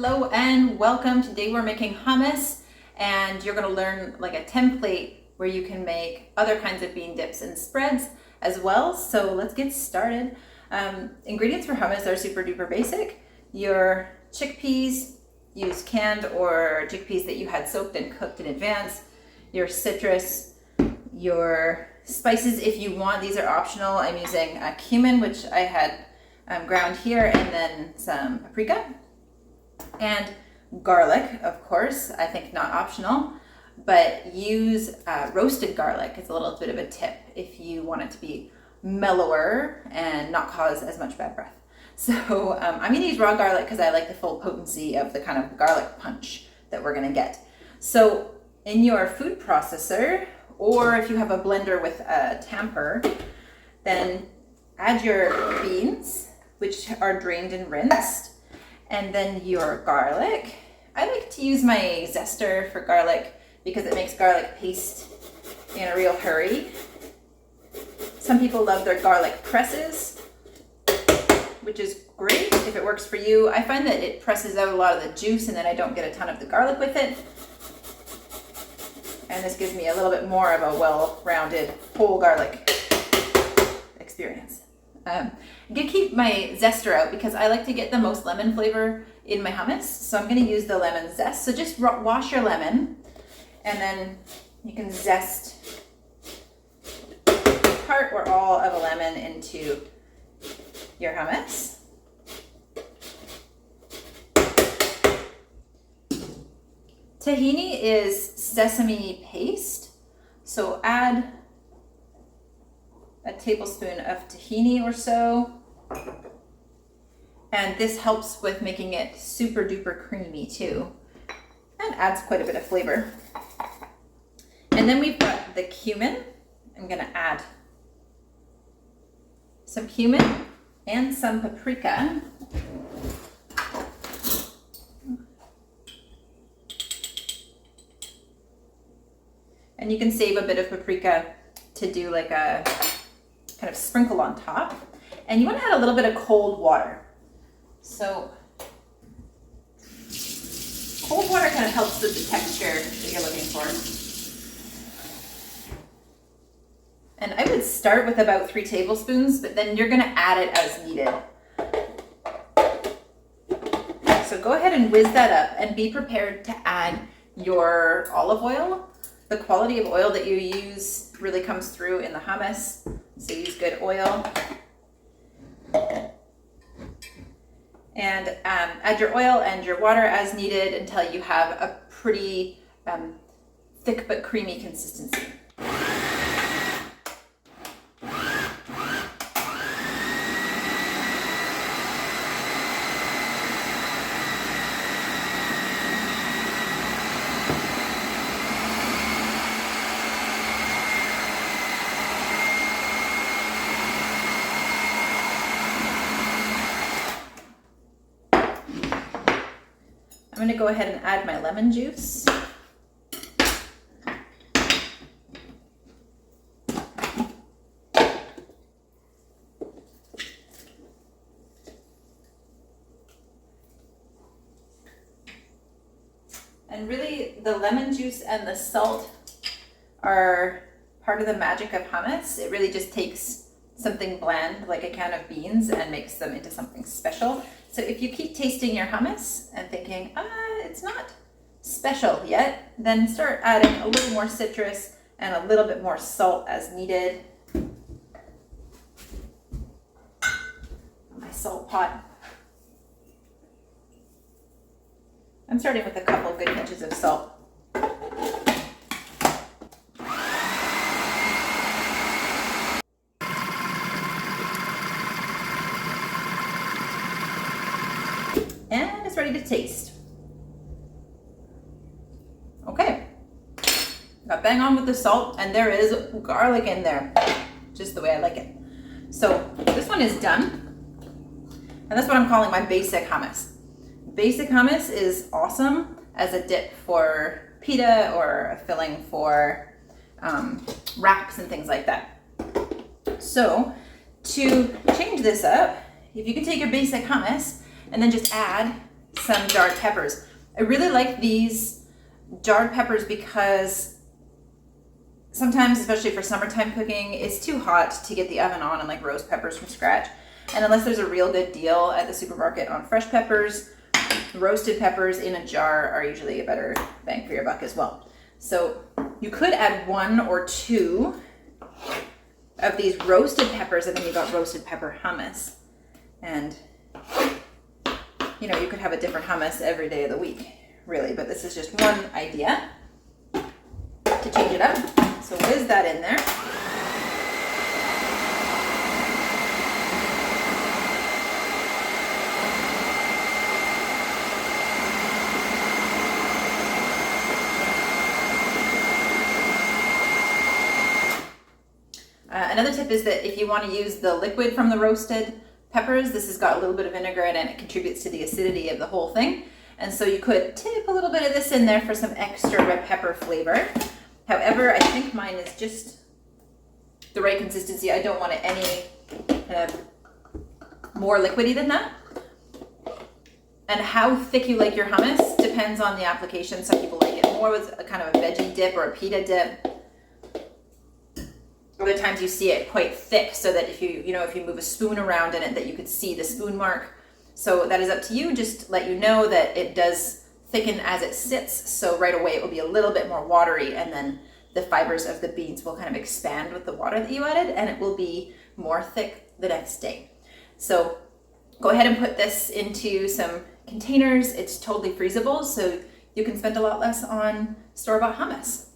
Hello and welcome. Today we're making hummus and you're going to learn like a template where you can make other kinds of bean dips and spreads as well. So let's get started. Ingredients for hummus are super duper basic. Your chickpeas, use canned or chickpeas that you had soaked and cooked in advance. Your citrus, your spices if you want, these are optional. I'm using cumin, which I had ground here, and then some paprika and garlic, of course. I think not optional, but use roasted garlic. It's a little bit of a tip if you want it to be mellower and not cause as much bad breath. So I'm gonna use raw garlic because I like the full potency of the kind of garlic punch that we're gonna get. So in your food processor, or if you have a blender with a tamper, then add your beans, which are drained and rinsed, and then your garlic. I like to use my zester for garlic because it makes garlic paste in a real hurry. Some people love their garlic presses, which is great if it works for you. I find that it presses out a lot of the juice and then I don't get a ton of the garlic with it. And this gives me a little bit more of a well-rounded whole garlic experience. I'm gonna keep my zester out because I like to get the most lemon flavor in my hummus. So I'm gonna use the lemon zest. So just wash your lemon and then you can zest part or all of a lemon into your hummus. Tahini is sesame paste. So add a tablespoon of tahini or so. And this helps with making it super duper creamy too. And adds quite a bit of flavor. And then we've got the cumin. I'm gonna add some cumin and some paprika. And you can save a bit of paprika to do like a kind of sprinkle on top. And you want to add a little bit of cold water. So cold water kind of helps with the texture that you're looking for. And I would start with about 3 tablespoons, but then you're going to add it as needed. So go ahead and whiz that up and be prepared to add your olive oil. The quality of oil that you use really comes through in the hummus, so use good oil. And add your oil and your water as needed until you have a pretty thick but creamy consistency. I'm going to go ahead and add my lemon juice. And really, the lemon juice and the salt are part of the magic of hummus. It really just takes something bland like a can of beans and makes them into something special. So if you keep tasting your hummus and thinking, it's not special yet, then start adding a little more citrus and a little bit more salt as needed. My salt pot. I'm starting with a couple good pinches of salt. And it's ready to taste. Okay, got bang on with the salt, and there is garlic in there, just the way I like it. So this one is done, and that's what I'm calling my basic hummus. Basic hummus is awesome as a dip for pita or a filling for wraps and things like that. So to change this up, if you can take your basic hummus and then just add some jarred peppers. I really like these jarred peppers because sometimes, especially for summertime cooking, it's too hot to get the oven on and like roast peppers from scratch. And unless there's a real good deal at the supermarket on fresh peppers, roasted peppers in a jar are usually a better bang for your buck as well. So you could add 1 or 2 of these roasted peppers, and then you've got roasted pepper hummus. And you know, you could have a different hummus every day of the week, really, but this is just one idea to change it up. So whiz that in there. Another tip is that if you want to use the liquid from the roasted peppers, this has got a little bit of vinegar in it and it contributes to the acidity of the whole thing. And so you could tip a little bit of this in there for some extra red pepper flavor. However, I think mine is just the right consistency. I don't want it any more liquidy than that. And how thick you like your hummus depends on the application. Some people like it more with a kind of a veggie dip or a pita dip. Other times you see it quite thick, so that if you move a spoon around in it, that you could see the spoon mark. So that is up to you. Just let you know that it does thicken as it sits. So right away it will be a little bit more watery, and then the fibers of the beans will kind of expand with the water that you added, and it will be more thick the next day. So go ahead and put this into some containers. It's totally freezable, so you can spend a lot less on store-bought hummus.